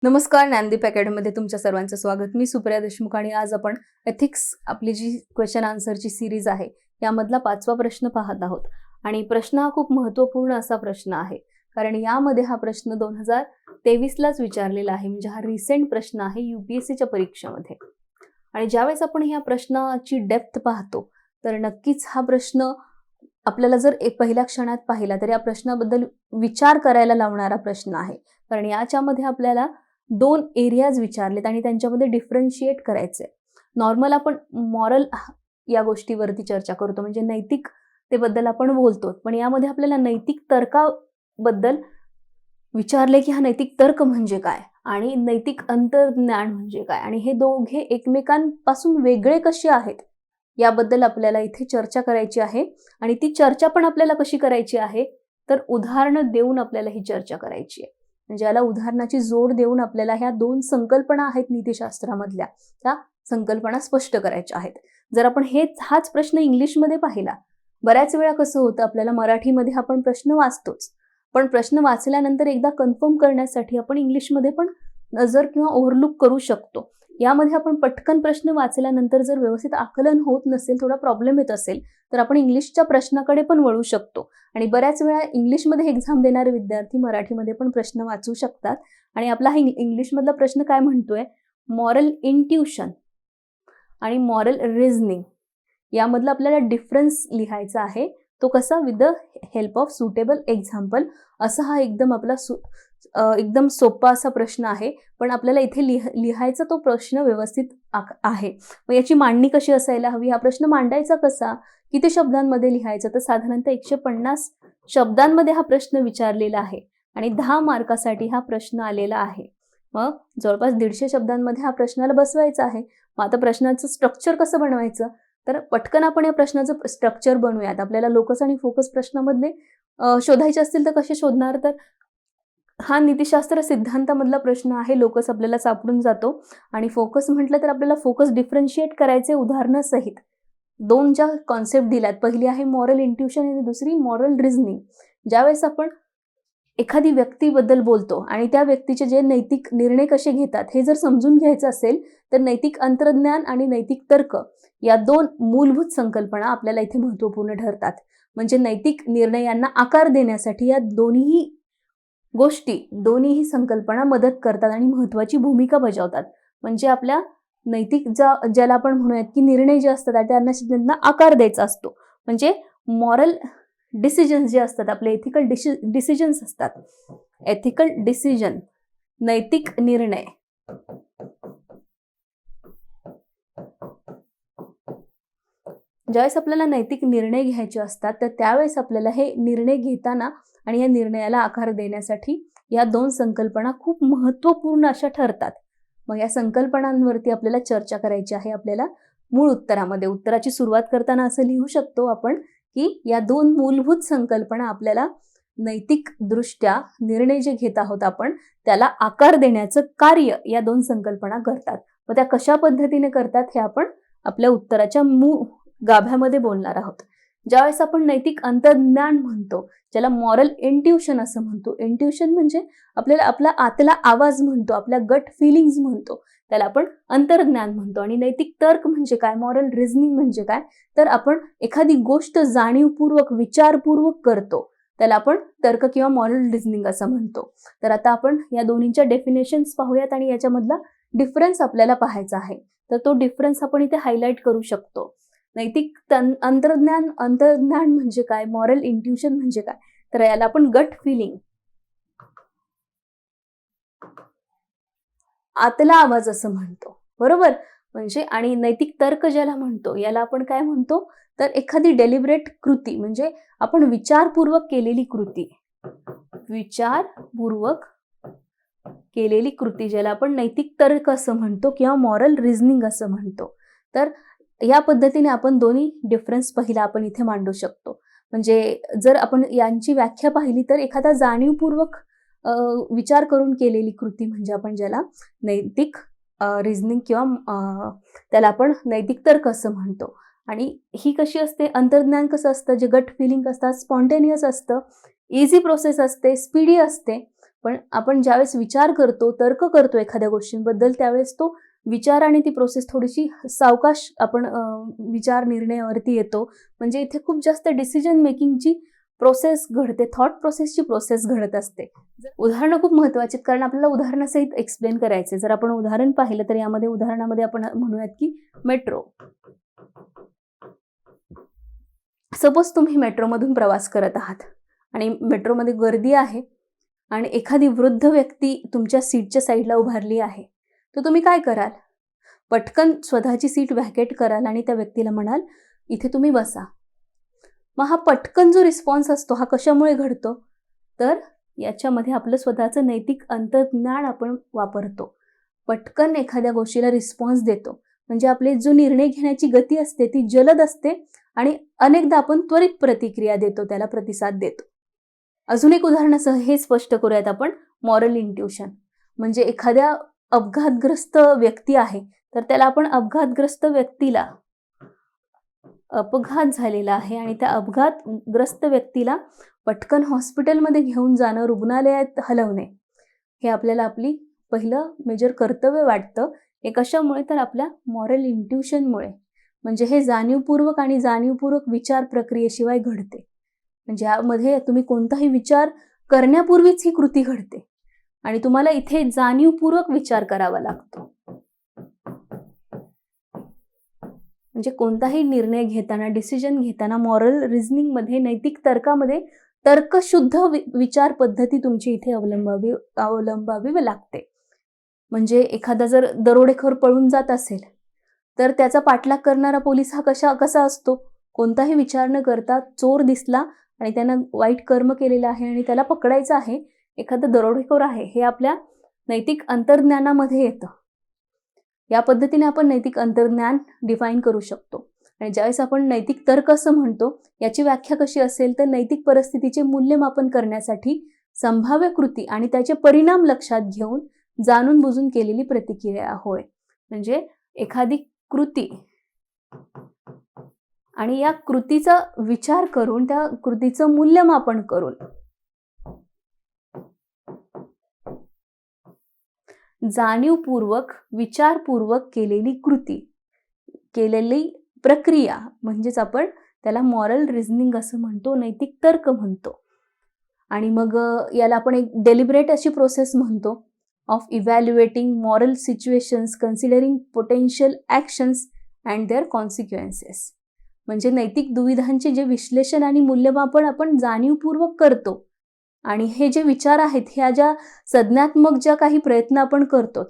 नमस्कार, ज्ञानदीप अकॅडमीमध्ये तुमच्या सर्वांचं स्वागत. मी सुप्रिया देशमुख आणि आज आपण एथिक्स आपली जी क्वेश्चन आन्सरची सिरीज आहे यामधला 5वा प्रश्न पाहत आहोत. आणि प्रश्न हा खूप महत्त्वपूर्ण असा प्रश्न आहे, कारण यामध्ये हा प्रश्न 2023लाच विचारलेला आहे. म्हणजे हा रिसेंट प्रश्न आहे UPSCच्या परीक्षेमध्ये. आणि ज्यावेळेस आपण ह्या प्रश्नाची डेप्थ पाहतो तर नक्कीच हा प्रश्न आपल्याला जर पहिल्या क्षणात पाहिला तर या प्रश्नाबद्दल विचार करायला लावणारा प्रश्न आहे. कारण याच्यामध्ये आपल्याला 2 एरियाज विचारलेत आणि त्यांच्यामध्ये डिफरन्शिएट करायचे. नॉर्मल आपण मॉरल या गोष्टीवरती चर्चा करतो, म्हणजे नैतिकतेबद्दल आपण बोलतो, पण यामध्ये आपल्याला नैतिक तर्काबद्दल विचारले की हा नैतिक तर्क म्हणजे काय आणि नैतिक अंतर्ज्ञान म्हणजे काय आणि हे दोघे एकमेकांपासून वेगळे कसे आहेत याबद्दल आपल्याला इथे चर्चा करायची आहे. आणि ती चर्चा पण आपल्याला कशी करायची आहे तर उदाहरणं देऊन आपल्याला ही चर्चा करायची आहे. म्हणजे याला उदाहरणाची जोड देऊन आपल्याला ह्या 2 संकल्पना आहेत नीतिशास्त्रामधल्या, त्या संकल्पना स्पष्ट करायच्या आहेत. जर आपण हाच प्रश्न इंग्लिशमध्ये पाहिला, बऱ्याच वेळा कसं होतं, आपल्याला मराठीमध्ये आपण प्रश्न वाचतोच, पण प्रश्न वाचल्यानंतर एकदा कन्फर्म करण्यासाठी आपण इंग्लिशमध्ये पण नजर किंवा ओव्हरलुक करू शकतो. यामध्ये आपण पटकन प्रश्न वाचल्यानंतर जर व्यवस्थित आकलन होत नसेल, थोडा प्रॉब्लेम येत असेल, तर आपण इंग्लिशच्या प्रश्नाकडे पण वळू शकतो. आणि बऱ्याच वेळा इंग्लिशमध्ये एक्झाम देणारे विद्यार्थी मराठीमध्ये पण प्रश्न वाचू शकतात. आणि आपला हा इंग्लिशमधला प्रश्न काय म्हणतोय, मॉरल इंट्युशन आणि मॉरल रिझनिंग यामधला आपल्याला डिफरन्स लिहायचा आहे. तो कसा, with the help of suitable example. असा हा एकदम आपला एकदम सोपा असा प्रश्न आहे, पण आपल्याला इथे लिहायचा तो प्रश्न व्यवस्थित आहे. मग याची मांडणी कशी असायला हवी, हा प्रश्न मांडायचा कसा, किती शब्दांमध्ये लिहायचं, तर साधारणतः 150 शब्दांमध्ये हा प्रश्न विचारलेला आहे आणि 10 मार्कासाठी हा प्रश्न आलेला आहे. मग जवळपास 150 शब्दांमध्ये हा प्रश्नाला बसवायचा आहे. मग आता प्रश्नाचं स्ट्रक्चर कसं बनवायचं, तर पटकन आपण या प्रश्नाचं स्ट्रक्चर बनवूयात. आपल्याला लोकस आणि फोकस प्रश्नामधले शोधायचे असतील तर कसे शोधणार, तर हा नीतिशास्त्र सिद्धांतामधला प्रश्न आहे. लोकस आपल्याला सापडून जातो आणि फोकस म्हटलं तर आपल्याला फोकस डिफरन्शिएट करायचे उदाहरणासहित. 2 ज्या कॉन्सेप्ट दिल्यात, पहिली आहे मॉरल इंट्युशन आणि दुसरी मॉरल रिझनिंग. ज्यावेळेस आपण एखादी व्यक्तीबद्दल बोलतो आणि त्या व्यक्तीचे जे नैतिक निर्णय कसे घेतात हे जर समजून घ्यायचं असेल, तर नैतिक अंतर्ज्ञान आणि नैतिक तर्क या 2 मूलभूत संकल्पना आपल्याला इथे महत्त्वपूर्ण ठरतात. म्हणजे नैतिक निर्णयांना आकार देण्यासाठी या दोन्हीही संकल्पना मदत करतात आणि महत्त्वाची भूमिका बजावतात. म्हणजे आपल्या नैतिक ज्याला आपण म्हणूयात की निर्णय जे असतात त्यांना आकार द्यायचा असतो. म्हणजे मॉरल डिसिजन्स जे असतात, आपले एथिकल डिसिजन्स असतात, एथिकल डिसिजन, नैतिक निर्णय, ज्यावेळेस आपल्याला नैतिक निर्णय घ्यायचे असतात तर त्यावेळेस आपल्याला हे निर्णय घेताना आणि या निर्णयाला आकार देण्यासाठी या 2 संकल्पना खूप महत्त्वपूर्ण अशा ठरतात. मग या संकल्पनांवरती आपल्याला चर्चा करायची आहे. आपल्याला मूळ उत्तराची सुरुवात करताना असं लिहू शकतो आपण की या 2 मूलभूत संकल्पना आपल्याला नैतिक दृष्ट्या निर्णय जे घेत आहोत आपण त्याला आकार देण्याचं कार्य या 2 संकल्पना करतात. मग त्या कशा पद्धतीने करतात हे आपण आपल्या उत्तराच्या गाभ्यामध्ये बोलणार आहोत. ज्यावेळेस आपण नैतिक अंतर्ज्ञान म्हणतो, ज्याला मॉरल इंट्युशन असं म्हणतो, इंट्युशन म्हणजे आपल्याला आपला आतला आवाज म्हणतो, आपल्या गट फिलिंग्स म्हणतो, त्याला आपण अंतर्ज्ञान म्हणतो. आणि नैतिक तर्क म्हणजे काय, मॉरल रिझनिंग म्हणजे काय, तर आपण एखादी गोष्ट जाणीवपूर्वक विचारपूर्वक करतो, त्याला आपण तर्क किंवा मॉरल रिझनिंग असं म्हणतो. तर आता आपण या दोन्हीच्या डेफिनेशन्स पाहूयात आणि याच्यामधला डिफरन्स आपल्याला पाहायचा आहे. तर तो डिफरन्स आपण इथे हायलाइट करू शकतो. नैतिक अंतर्ज्ञान म्हणजे काय, मॉरल इंट्युशन म्हणजे काय, तर याला आपण गट फिलिंग, आतला आवाज असं म्हणतो, बरोबर. म्हणजे आणि नैतिक तर्क ज्याला म्हणतो याला आपण काय म्हणतो, तर एखादी डेलिब्रेट कृती, म्हणजे आपण विचारपूर्वक केलेली कृती ज्याला आपण नैतिक तर्क असं म्हणतो किंवा मॉरल रिझनिंग असं म्हणतो. तर या पद्धतीने आपण दोन्ही डिफरन्स पहिला आपण इथे मांडू शकतो. म्हणजे जर आपण यांची व्याख्या पाहिली तर एखादा जाणीवपूर्वक विचार करून केलेली कृती म्हणजे आपण ज्याला नैतिक रिझनिंग किंवा त्याला आपण नैतिक तर्क असं म्हणतो. आणि ही कशी असते, अंतर्ज्ञान कसं असतं, जे गट फिलिंग असतात, स्पॉन्टेनियस असतं, इझी प्रोसेस असते, स्पीडी असते. पण आपण ज्यावेळेस विचार करतो, तर्क करतो एखाद्या गोष्टींबद्दल, त्यावेळेस तो विचार आणि ती प्रोसेस थोडीशी सावकाश आपण विचार निर्णयावरती येतो. म्हणजे इथे खूप जास्त डिसिजन मेकिंगची प्रोसेस घडते, थॉट प्रोसेसची प्रोसेस घडत असते. उदाहरणं खूप महत्त्वाची आहेत, कारण आपल्याला उदाहरणासहित एक्सप्लेन करायचे. जर आपण उदाहरण पाहिलं तर यामध्ये उदाहरणामध्ये आपण म्हणूयात की मेट्रो. सपोज तुम्ही मेट्रोमधून प्रवास करत आहात आणि मेट्रोमध्ये गर्दी आहे आणि एखादी वृद्ध व्यक्ती तुमच्या सीटच्या साईडला उभारली आहे, तर तुम्ही काय कराल? पटकन स्वतःची सीट व्हॅकेट कराल आणि त्या व्यक्तीला म्हणाल, इथे तुम्ही बसा. मग हा पटकन जो रिस्पॉन्स असतो हा कशामुळे घडतो? तर याच्यामध्ये आपलं स्वतःचं नैतिक अंतर्ज्ञान आपण वापरतो. पटकन एखाद्या गोष्टीला रिस्पॉन्स देतो. म्हणजे आपली जो निर्णय घेण्याची गती असते ती जलद असते आणि अनेकदा आपण त्वरित प्रतिक्रिया देतो, त्याला प्रतिसाद देतो. अजून एक उदाहरणासह हे स्पष्ट करूयात आपण, मॉरल इंट्युशन. म्हणजे एखाद्या अपघातग्रस्त व्यक्ती आहे, तर त्याला आपण अपघातग्रस्त व्यक्तीला, अपघात झालेला आहे आणि त्या अपघातग्रस्त व्यक्तीला पटकन हॉस्पिटलमध्ये घेऊन जाणं, रुग्णालयात हलवणे, हे आपल्याला आपली पहिलं मेजर कर्तव्य वाटतं. हे कशामुळे? तर आपल्या मॉरल इंट्युशनमुळे. म्हणजे हे जाणीवपूर्वक आणि जाणीवपूर्वक विचार प्रक्रियेशिवाय घडते. म्हणजे यामध्ये तुम्ही कोणताही विचार करण्यापूर्वीच ही कृती घडते आणि तुम्हाला इथे जाणीवपूर्वक विचार करावा लागतो. म्हणजे कोणताही निर्णय घेताना, डिसिजन घेताना मॉरल रिझनिंगमध्ये, नैतिक तर्कामध्ये तर्कशुद्ध विचार पद्धती तुमची इथे अवलंबावी लागते. म्हणजे एखादा जर दरोडेखोर पळून जात असेल, तर त्याचा पाठलाग करणारा पोलीस हा कसा असतो? कोणताही विचार न करता चोर दिसला आणि त्यानं वाईट कर्म केलेलं आहे आणि त्याला पकडायचं आहे, एखादा दरोडेखोर आहे, हे आपल्या नैतिक अंतर्ज्ञानामध्ये येतं. या पद्धतीने आपण नैतिक अंतर्ज्ञान डिफाईन करू शकतो. आणि ज्यावेळेस आपण नैतिक तर्क असं म्हणतो, याची व्याख्या कशी असेल तर नैतिक परिस्थितीचे मूल्यमापन करण्यासाठी संभाव्य कृती आणि त्याचे परिणाम लक्षात घेऊन जाणून बुजून केलेली प्रतिक्रिया होय. म्हणजे एखादी कृती आणि या कृतीचा विचार करून, त्या कृतीचं मूल्यमापन करून जाणीवपूर्वक, विचारपूर्वक केलेली कृती, केलेली प्रक्रिया म्हणजेच आपण त्याला मॉरल रिझनिंग असं म्हणतो, नैतिक तर्क म्हणतो. आणि मग याला आपण एक डेलिब्रेट अशी प्रोसेस म्हणतो of evaluating moral situations considering potential actions and their consequences. म्हणजे नैतिक दुविधांचे जे विश्लेषण आणि मूल्यमापन आपण जाणीवपूर्वक करतो आणि हे जे विचार आहेत, ह्या ज्या संज्ञात्मक ज्या काही प्रयत्न आपण करतो,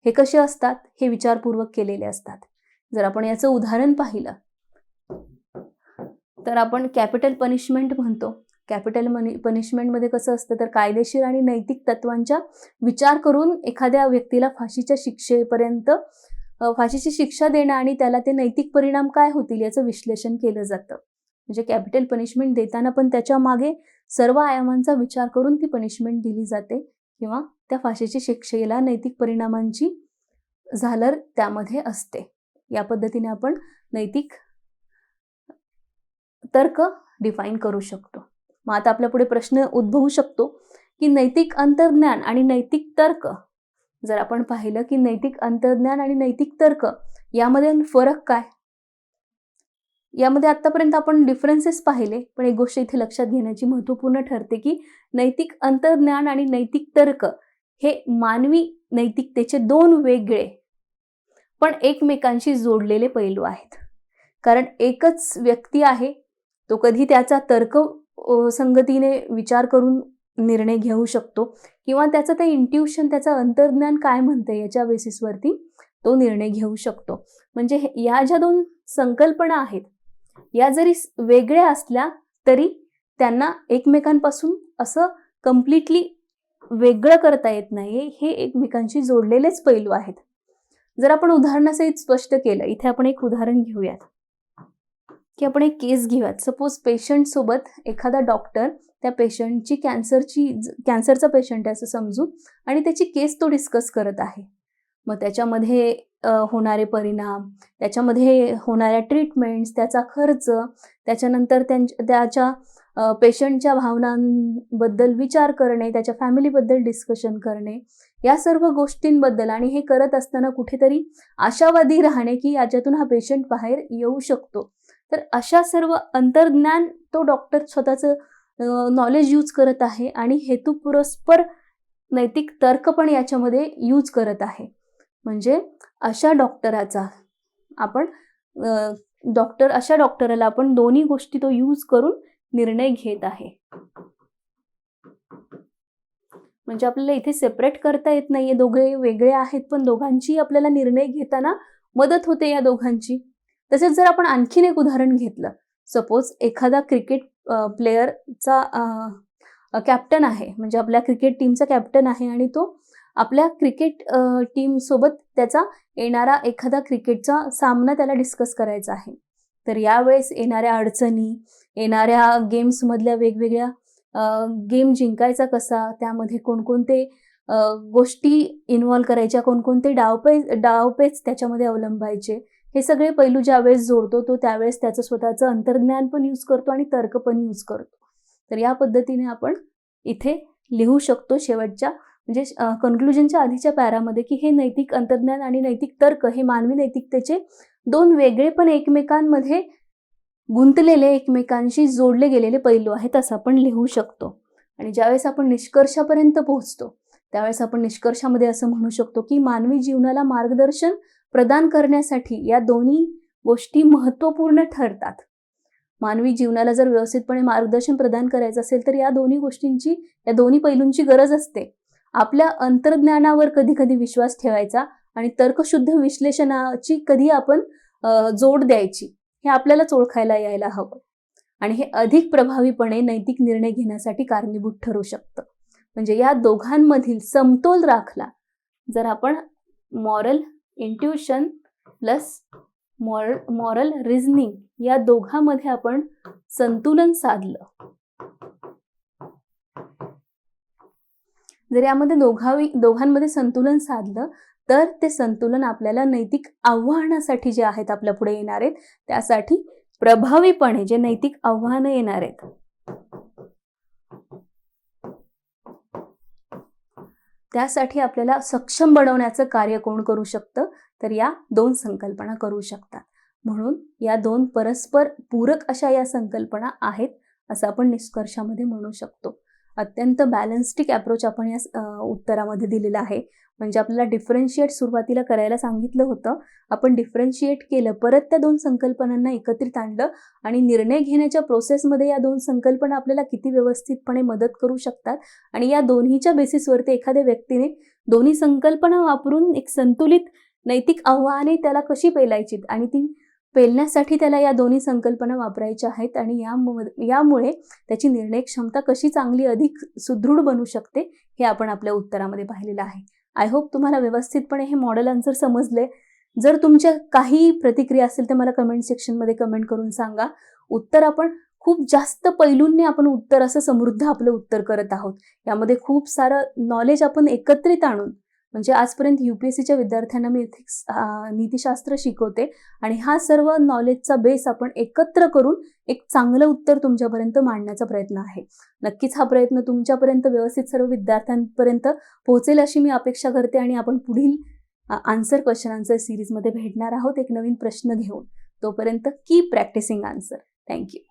हे कसे असतात? हे विचारपूर्वक केलेले असतात. जर आपण याचं उदाहरण पाहिलं तर आपण कॅपिटल पनिशमेंट म्हणतो. कॅपिटल पनिशमेंटमध्ये कसं असतं तर कायदेशीर आणि नैतिक तत्वांचा विचार करून एखाद्या व्यक्तीला फाशीच्या शिक्षेपर्यंत फाशीची शिक्षा देणं आणि त्याला ते नैतिक परिणाम काय होतील याचं विश्लेषण केलं जातं. म्हणजे कॅपिटल पनिशमेंट देताना पण त्याच्या मागे सर्व आयामांचा विचार करून ती पनिशमेंट दिली जाते किंवा त्या फाशीची शिक्षेला नैतिक परिणामांची झालर त्यामध्ये असते. या पद्धतीने आपण नैतिक तर्क डिफाईन करू शकतो. मग आता आपल्या पुढे प्रश्न उद्भवू शकतो की नैतिक अंतर्ज्ञान आणि नैतिक तर्क, जर आपण पाहिलं की नैतिक अंतर्ज्ञान आणि नैतिक तर्क यामध्ये फरक काय? यामध्ये आतापर्यंत आपण डिफरन्सेस पाहिले, पण एक गोष्ट इथे लक्षात घेण्याची महत्त्वपूर्ण ठरते की नैतिक अंतर्ज्ञान आणि नैतिक तर्क हे मानवी नैतिकतेचे दोन वेगळे पण एकमेकांशी जोडलेले पैलू आहेत. कारण एकच व्यक्ती आहे, तो कधी त्याचा तर्क संगतीने विचार करून निर्णय घेऊ शकतो किंवा त्याचं ते इंट्युशन, त्याचं अंतर्ज्ञान काय म्हणते याच्या बेसिसवरती तो निर्णय घेऊ शकतो. म्हणजे या ज्या दोन संकल्पना आहेत, या जरी वेगळ्या असल्या तरी त्यांना एकमेकांपासून असं कम्प्लिटली वेगळं करता येत नाही. हे एकमेकांशी जोडलेलेच पैलू आहेत. जर आपण उदाहरणासहित स्पष्ट केलं, इथे आपण एक उदाहरण घेऊयात की आपण एक केस घेऊयात. सपोज पेशंट सोबत एखादा डॉक्टर त्या पेशंटची कॅन्सरचा पेशंट आहे असं समजू आणि त्याची केस तो डिस्कस करत आहे. मग त्याच्यामध्ये होणारे परिणाम, त्याच्यामध्ये होणाऱ्या ट्रीटमेंट्स, त्याचा खर्च, त्याच्यानंतर त्याच्या पेशंटच्या भावनांबद्दल विचार करणे, त्याच्या फॅमिलीबद्दल डिस्कशन करणे, या सर्व गोष्टींबद्दल, आणि हे करत असताना कुठेतरी आशावादी राहणे की याच्यातून हा पेशंट बाहेर येऊ शकतो. तर अशा सर्व अंतर्ज्ञान तो डॉक्टर स्वतःचं नॉलेज यूज करत आहे आणि हेतुपुरस्पर नैतिक तर्क पण याच्यामध्ये यूज करत आहे. म्हणजे अशा डॉक्टराचा आपण अशा डॉक्टरला आपण दोन्ही गोष्टी तो यूज करून निर्णय घेत आहे. म्हणजे आपल्याला इथे सेपरेट करता येत नाहीये, दोघे वेगळे आहेत पण दोघांची आपल्याला निर्णय घेताना मदत होते या दोघांची. तसेच जर आपण आणखीन एक उदाहरण घेतलं, सपोज एखादा क्रिकेट प्लेयरचा कॅप्टन आहे, म्हणजे आपल्या क्रिकेट टीमचा कॅप्टन आहे आणि तो आपल्या क्रिकेट टीम सोबत त्याचा येणारा एखादा क्रिकेटचा सामना त्याला डिस्कस करायचा आहे. तर यावेळेस येणाऱ्या अडचणी, येणाऱ्या गेम्समधल्या वेगवेगळ्या गेम जिंकायचा कसा, त्यामध्ये कोणकोणते गोष्टी इन्व्हॉल्व करायच्या, कोणकोणते डावपेच त्याच्यामध्ये अवलंबायचे, हे सगळे पैलू ज्यावेळेस जोडतो तो त्यावेळेस त्याचं स्वतःचं अंतर्ज्ञान पण यूज करतो आणि तर्क पण यूज करतो. तर या पद्धतीने आपण इथे लिहू शकतो शेवटच्या म्हणजे कन्क्लुजनच्या आधीच्या पॅरामध्ये की हे नैतिक अंतर्ज्ञान आणि नैतिक तर्क हे मानवी नैतिकतेचे दोन वेगळे पण एकमेकांमध्ये गुंतलेले, एकमेकांशी जोडले गेलेले पैलू आहेत असं आपण लिहू शकतो. आणि ज्यावेळेस आपण निष्कर्षापर्यंत पोहोचतो त्यावेळेस आपण निष्कर्षामध्ये असं म्हणू शकतो की मानवी जीवनाला मार्गदर्शन प्रदान करण्यासाठी या दोन्ही गोष्टी महत्त्वपूर्ण ठरतात. मानवी जीवनाला जर व्यवस्थितपणे मार्गदर्शन प्रदान करायचं असेल तर या दोन्ही गोष्टींची, या दोन्ही पैलूंची गरज असते. आपल्या अंतर्ज्ञानावर कधी कधी विश्वास ठेवायचा आणि तर्कशुद्ध विश्लेषणाची कधी आपण जोड द्यायची, हे आपल्यालाच ओळखायला यायला हवं. आणि हे अधिक प्रभावीपणे नैतिक निर्णय घेण्यासाठी कारणीभूत ठरू शकतं. म्हणजे या दोघांमधील समतोल राखला जर आपण moral intuition plus moral reasoning या दोघांमध्ये आपण संतुलन साधलं, जर यामध्ये दोघांमध्ये संतुलन साधलं तर ते संतुलन आपल्याला नैतिक आव्हानासाठी जे आहेत आपल्या पुढे येणार आहेत त्यासाठी प्रभावीपणे जे नैतिक आव्हानं येणार आहेत त्यासाठी आपल्याला सक्षम बनवण्याचं कार्य कोण करू शकतं, तर या दोन संकल्पना करू शकतात. म्हणून या दोन परस्पर पूरक अशा या संकल्पना आहेत असं आपण निष्कर्षामध्ये म्हणू शकतो. अत्यंत बॅलन्स्टिक अप्रोच आपण या उत्तरामध्ये दिलेला आहे. म्हणजे आपल्याला डिफरन्शिएट सुरुवातीला करायला सांगितलं होतं, आपण डिफरन्शिएट केलं, परत त्या दोन संकल्पनांना एकत्रित आणलं आणि निर्णय घेण्याच्या प्रोसेसमध्ये या दोन संकल्पना आपल्याला किती व्यवस्थितपणे मदत करू शकतात आणि या दोन्हीच्या बेसिसवरती एखाद्या व्यक्तीने दोन्ही संकल्पना वापरून एक संतुलित नैतिक आव्हाने त्याला कशी पेलायची आणि ती पेलण्यासाठी त्याला या दोन्ही संकल्पना वापरायच्या आहेत आणि यामुळे त्याची निर्णय क्षमता कशी चांगली अधिक सुदृढ बनू शकते हे आपण आपल्या उत्तरामध्ये पाहिलेलं आहे. आय होप तुम्हाला व्यवस्थितपणे हे मॉडेल आन्सर समजले. जर तुमच्या काही प्रतिक्रिया असेल तर मला कमेंट सेक्शनमध्ये कमेंट करून सांगा. उत्तर आपण खूप जास्त पैलूंनी आपण उत्तर असं समृद्ध आपलं उत्तर करत आहोत. यामध्ये खूप सारं नॉलेज आपण एकत्रित आणून, म्हणजे आजपर्यंत UPSCच्या विद्यार्थ्यांना मी एथिक्स नीतिशास्त्र शिकवते आणि हा सर्व नॉलेजचा बेस आपण एकत्र करून एक चांगलं उत्तर तुमच्यापर्यंत मांडण्याचा प्रयत्न आहे. नक्कीच हा प्रयत्न तुमच्यापर्यंत व्यवस्थित सर्व विद्यार्थ्यांपर्यंत पोहोचेल अशी मी अपेक्षा करते आणि आपण पुढील आन्सर क्वेश्चन आन्सर सिरीजमध्ये भेटणार आहोत एक नवीन प्रश्न घेऊन. तोपर्यंत कीप प्रॅक्टिसिंग आन्सर. थँक्यू.